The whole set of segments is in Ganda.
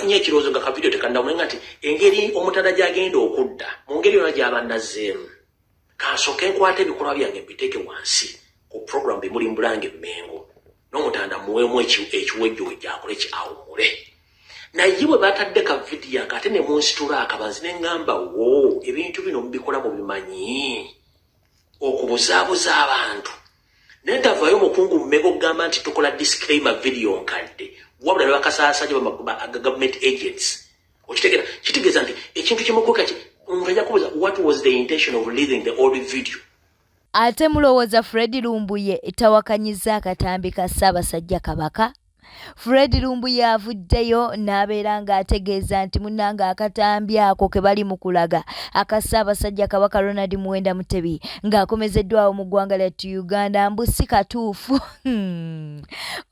nafunye ekirozo nga ka video tekandamulenga nti engeri omutanda gyagenda okudda mu ngeri yonna gy'abannazzeemu kansooke nkwate ebikolwa byange mbiteeke wansi ku program bimuli mbulange Mmengo n'omutanda muweemu ekiwejjowejja akole awumule naye bwe batadde ka video ate ne munsitula akabanzi ne ŋŋamba wo ebintu bino mubikola mu bimanyi okubuzaabuza abantu nentavaayo omukungu Mmengo okugamba nti tukola disclaimer video nkadde wabula ne bakasaasanya government agents kitegeeza nti ekintu kimukuka omuntu ajja kubuuza what was the intention of releasing the old video. Ate mulowooza Fred Lumbuye tawakanyiza akatambi ka Ssaabasajja Kabaka? Fred Lumbuye avuddeyo n'abeera ng'ategeeza nti munnanga akatambi ako ke bali mu kulaga aka Ssaabasajja Kabaka Ronald Muwenda Mutebi ng'akomezeddwawo mu ggwanga lyattu Uganda mbu si katuufu.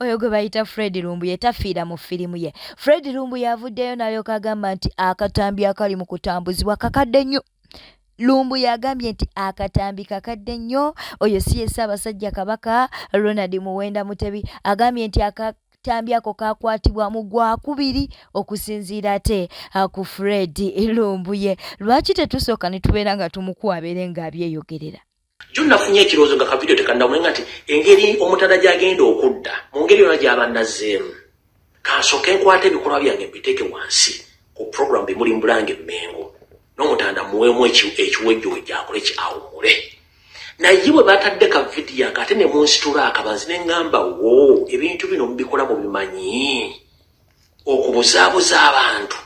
Oyo gwe bayita Fred Lumbuye tafiira mu firimu ye. Fred Lumbuye avuddeyo n'alyoka agamba nti akatambi akali mu kutambuzibwa kakadde nnyo. Lumbuye agambye nti akatambi kakadde nnyo. Oyo si ye Ssaabasajja Kabaka Ronald Muwenda Mutebi agambye nti akatambi ako kakwatibwa mu Gwakubiri okusinziira ate ku Fred Lumbuye. Lwaki tetusooka ne tubeera nga tumukwabere ng'abyeyogerera? Jjo nafunye ekirozo nga ka video tekandamulenga nti engeri omutanda gyagenda okudda mu ngeri yonna gy'abannazzeemu kansooke nkwate ebikolwa byange mbiteeke wansi ku program bimuli mbulange Mmengo n'omutanda muweemu ekiwejjowejja akole awumule naye bwe batadde ka video ate ne munsitula akabanzi ne ŋŋamba wo ebintu bino mubikola mu bimanyi okubuzaabuza abantu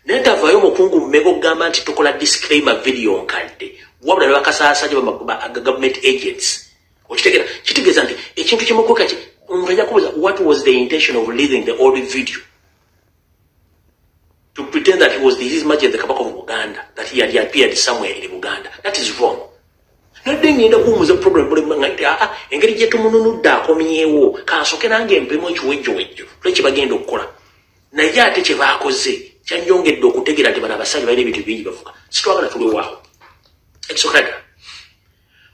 nentavaayo omukungu Mmengo okugamba nti tukola disclaimer video nkadde wabula ne bakasaasanya government agents kitegeeza nti ekintu kimukuka omuntu ajja kubuuza what was the intention of releasing the old video to pretend that he was his majesty the Kabaka of Buganda, that he had appeared somewhere in Buganda. That is wrong. Nadde ngenda kuwumuza program buli ngati engeri gye tumununudde akomyewo kansooke nange mpemu ekiwejjowejjo kye bagenda okukola naye ate kye baakoze kyanjongedde okutegeera nti bano abasajja balina ebintu bingi bavuga sitwagala tulewaawo ekisooka ddala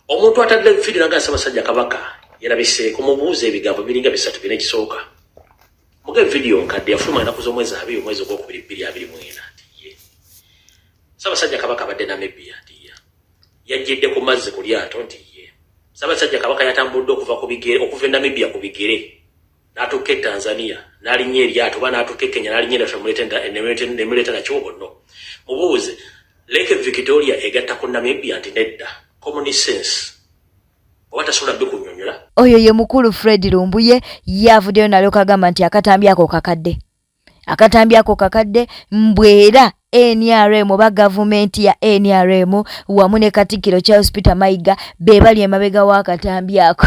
omuntu atadde video nanga Ssaabasajja Kabaka yalabiseeko mubuuza ebigambo biringa bisatu bina ekisooka muge video nkadde yafuluma ennaku z'omwezi 2 omwezi ogwokubiri 2024 nti ye Ssaabasajja Kabaka abadde Namibia nti ye yajjidde ku mazzi ku lyato nti ye Ssaabasajja Kabaka yatambudde okuva ku bigere okuva Namibia ku bigere n'atuuka e Tanzania n'alinnya eryato oba n'atuuka e Kenya n'alinnya eryato nemuleeta nakyobo nno mubuuze Lake Victoria egatta ku Namibia nti nedda common sense watasobola bikunyonyola. Oyo ye mukulu Fred Lumbuye yavuddeyo n'alyoka agamba nti akatambi ako kakadde. Akatambi ako kakadde mbwera NRM oba gavumenti ya NRM wamu ne Katikkiro Charles Peter Mayiga be bali emabega w'akatambi ako.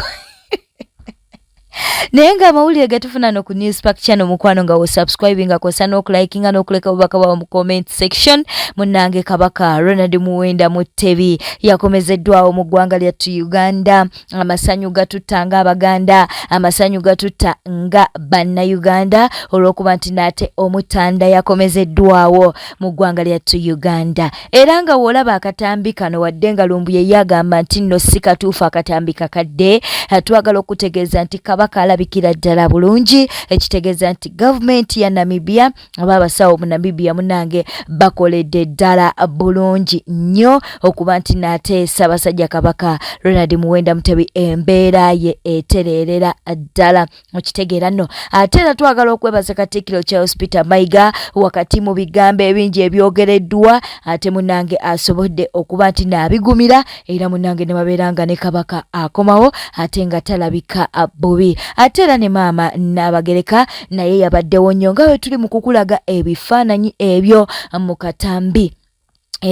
Naye nga amawulire getufuna no ku Newspark channel mukwano nga wo subscribinga kosa n'okulayikinga n'okuleka obubaka bwawo mu comment section. Munnange Kabaka Ronald Muwenda Mutebi yakomezeddwawo mu ggwanga lyattu Uganda. Amasanyu gatutta nga Abaganda, amasanyu gatutta nga Bannayuganda olw'okuba nti naate omutanda yakomezeddwawo mu ggwanga lyattu Uganda. Era nga w'olaba akatambi kano wadde nga Lumbuye yagamba nti nno si katuufu akatambi kakadde, twagala okutegeeza nti Kabaka alabikira ddala bulungi, ekitegeeza nti gavumenti ya Namibia oba abasawo mu Namibia munnange bakoledde ddala bulungi nnyo okuba nti naate Ssaabasajja Kabaka Ronald Muwenda Mutebi embeera ye etereerera ddala okitegeera nno. Ate era twagala okwebaza Katikkiro Charles Peter Mayiga wakati mu bigambo ebingi ebyogereddwa ate munnange asobodde okuba nti naabigumira era munnange ne babeeranga ne Kabaka akomawo ate nga talabika bubi. Ate era ne maama Nnabagereka naye yabaddewo nnyo nga bwe tuli mu kukulaga ebifaananyi ebyo mu katambi.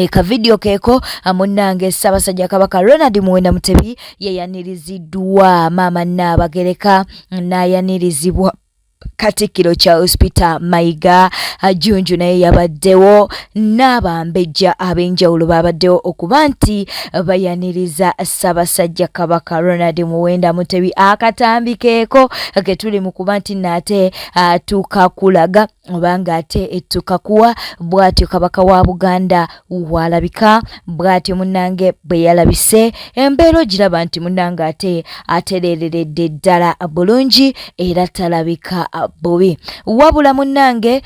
Ka video keeko munnange Ssaabasajja Kabaka Ronald Muwenda Mutebi yeyaniriziddwa maama Nnabagereka n'ayanirizibwa Katikkiro Charles Peter Mayiga. Junju naye yabaddewo n'abambejja ab'enjawulo babaddewo okuba nti bayaniriza Ssaabasajja Kabaka Ronald Muwenda Mutebi. Akatambi keeko ke tuli mu kuba nti naate tukakulaga oba ng'ate tukakuwa bw'atyo Kabaka wa Buganda walabika bw'atyo munnange bwe yalabise embeera ogiraba nti munnange ate atereereredde ddala bulungi era talabika Bobi. Wabula munnange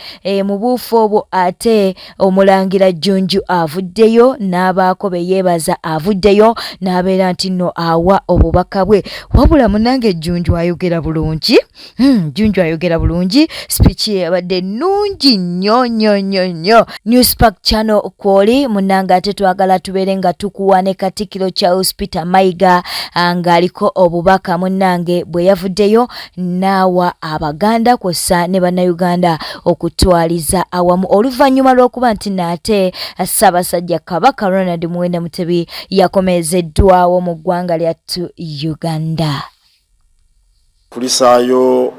mu buufu obwo ate omulangira Jjunju avuddeyo n'abaako be yeebaza avuddeyo n'abeera nti nno awa obubaka bwe. Wabula munnange Jjunju ayogera bulungi. Jjunju ayogera bulungi. Speech ye yabadde nnungi nnyo. Newspark Channel kwoli munnange ate twagala tubeere nga tukuwa ne Katikkiro Charles Peter Mayiga ng'aliko obubaka munnange bwe yavuddeyo n'awa Abaganda kw'ossa ne Bannayuganda okutwaliza awamu oluvannyuma lw'okuba nti naate Ssaabasajja Kabaka Ronald Muwenda Mutebi yakomezeddwawo mu ggwanga lyattu Uganda. Tulisaayo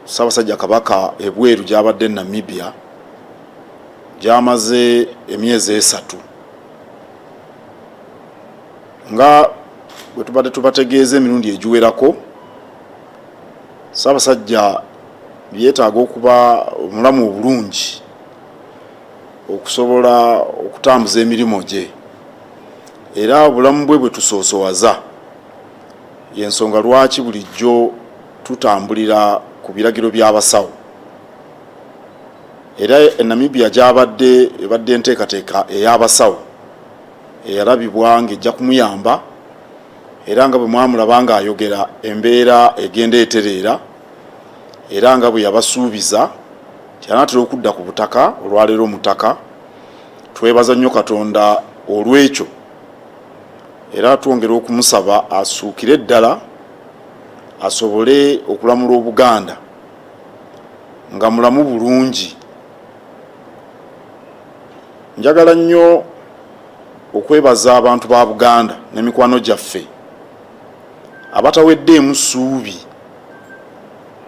Ssaabasajja Kabaka ebweru gy'abadde Namibia gyamaze emyezi 3 nga bwe tubadde tubategeeza emirundi egiwerako. Ssaabasajja yeetaaga okuba omulamu obulungi okusobola okutambuza emirimu gye, era obulamu bwe bwe tusoosowaza y'ensonga lwaki bulijjo tutambulira ku biragiro by'abasawo. Era Namibia gy'abadde ebadde enteekateeka ey'abasawo eyalabibwa ng'ejja kumuyamba, era nga bwe mwamulaba ng'ayogera embeera egenda etereera, era nga bwe yabasuubiza kyanaatera okudda ku butaka olwaleero omutaka. Twebaza nnyo Katonda olw'ekyo, era twongera okumusaba asuukire ddala asobole okulamula Obuganda nga mulamu bulungi. Njagala nnyo okwebaza abantu ba Buganda n'emikwano gyaffe abataweddeemu ssuubi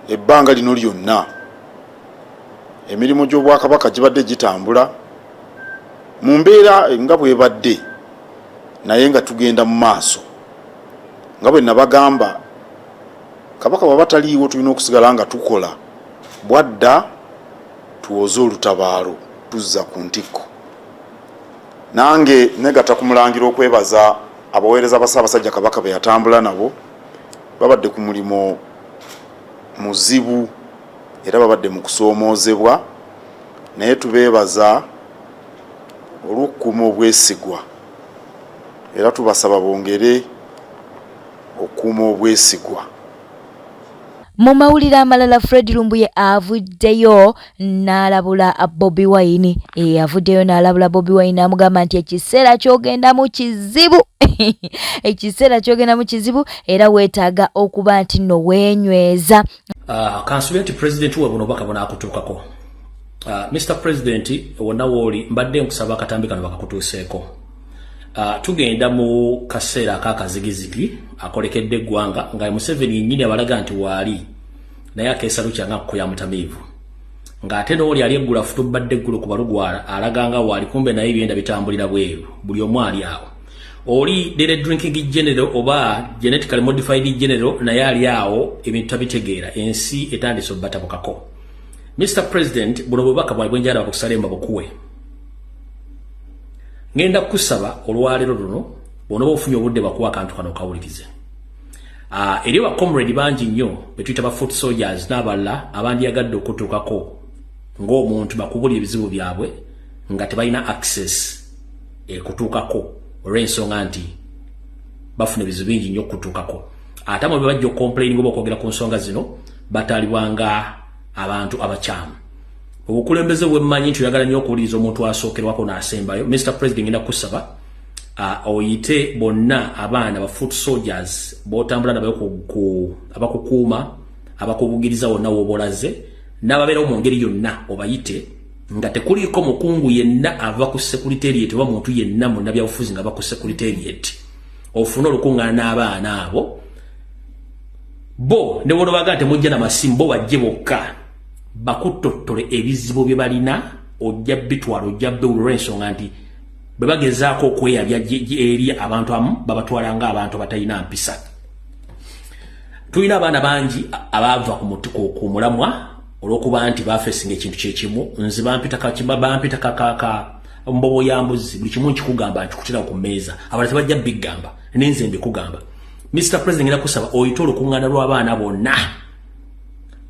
ebbanga lino lyonna. Emirimu gy'Obwakabaka gibadde gitambula mu mbeera nga bwebadde, naye nga tugenda mu maaso. Nga bwe nabagamba, Kabaka bw'aba taliiwo tulina okusigala nga tukola bwadda tuwoze olutabaalo tuzza ku ntikko. Nange negata kumulangira okwebaza abaweereza ba Ssaabasajja Kabaka be yatambula nabo. Babadde ku mulimo muzibu era babadde mu kusoomoozebwa, naye tubeebaza olw'okukuuma obwesigwa, era tubasaba bongere okukuuma obwesigwa. Mu mawulire amalala Fred Lumbuye avuddeyo n'alabula Bobi Wine. Avuddeyo n'alabula Bobi Wine amugamba nti ekiseera ky'ogenda mu kizibu. Ekiseera ky'ogenda mu kizibu era weetaaga okuba nti nno weenyweza. Kansubira nti President we buno obubaka buno akutuukako. Mr. President wonna wooli mbadde nkusaba akatambi kano bakakutuuseeko. Tugenda mu kaseera ak'akazigizigi akolekedde eggwanga nga Museveni nnyini abalaga nti waali naye akeesalo kyanga kukoya mutamiivu, ng'ate n'oli ali eggulu afutubadde eggulu ku balugwala alaga nga waali kumbe naye ebyenda bitambulira bweru, buli omu ali awo. Oli dere drinking general oba genetically modified general naye ali awo ebintu tabitegeera, ensi etandise obbatabukako. Mr. President buno bubaka bwali bwenjala bakusalemba bukuwe. Ngenda kusaba olwaleero luno bonoba ofunye obudde bakuwa akantu kano kawulikize. Eri wa comrade bangi nnyo betuyita ba foot soldiers n'abalala abandyagadde okutuukako ng'omuntu bakubulya ebizibu byabwe nga tebalina access kutuukako olw'ensonga nti bafuna ebizibu bingi nnyo okutuukako. Ate abo be bajja okomplaining oba okwogera ku nsonga zino bataalibwanga abantu abakyamu. Obukulembeze bwemmanyi nti oyagala nnyo okuwuliriza omuntu asookerwako n'asembayo. Mr. President ngenda kusaba oyite bonna abaana ba foot soldiers botambula nabayo abakukuuma abakubugiriza wonna w'obolaze n'ababeerawo mu ngeri yonna obayite nga tekuliiko mukungu yenna ava ku secretariat oba muntu yenna mu nabyabufuzi nga ava ku secretariat ofuna olukuŋŋaana n'abaana abo bo ne bwono bagaa temujja n'amasimu bo bajje bokka bakutottole ebizibu bye balina ojja bitwala ojja bewulira ensonga nti bwe bagezaako okweyabya eri abantu amu babatwala ng'abantu batalina mpisa. Tulina abaana bangi abaava ku mulamwa olw'okuba nti bafeesinga ekintu kyekimu. Nze bampita kaka mbobo ya mbuzi buli kimu nkikugamba nkikutira ku mmeeza abalala tebajja bigamba nenze mbikugamba. Mr. President ngenda kusaba oyite olukuŋŋaana lw'abaana bonna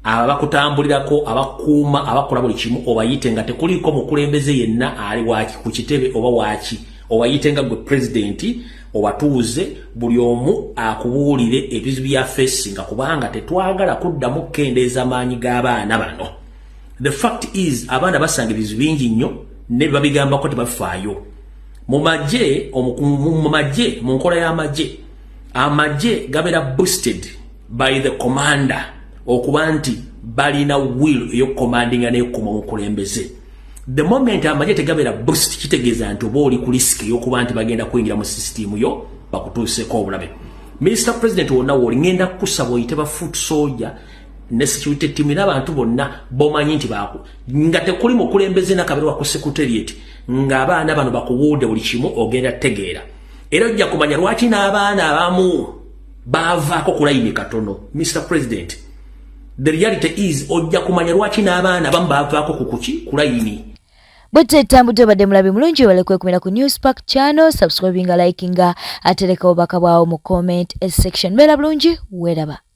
abakutambulirako abakuuma abakola buli kimu obayite nga tekuliko mukulembeze yenna ali waki ku kitebe oba waki obayite nga gwe president obatuuze buli omu akubuulire ebizibu bya facing kubanga tetwagala kuddamu kendeeza amaanyi g'abaana bano. The fact is abaana basanga ebizibu bingi nnyo ne babigambako tebafaayo. Mu magye mu nkola y'amagye amagye gabera boosted by the commander okuba nti balina will eyokucommandinga n'ekuma omukulembeze. The moment amagye tegabera boost kitegeeza nti oba oli ku risk ey'okuba nti bagenda kuyingira mu system yo bakutuuseko obulabe. Mr. President wonna woli ngenda kusaba oyite ba foot soldier ne security team n'abantu bonna bomanyi nti baako nga tekuli mukulembeze n'akabere wa ku secretariat ng'abaana bano bakuwuudde buli kimu ogenda tegeera. Era ojja kumanya lwaki n'abaana abamu baavaako ku layini katono. Mr. President, the reality is ojja kumanya lwaki n'abaana abamu baavaako ku layini. Bwete tambudde badde mulabi mulungi wale kwekumira ku Newspark channel, subscribinga, likinga, atereka obubaka bwawo mu comment section. Mbeera bulungi, weeraba.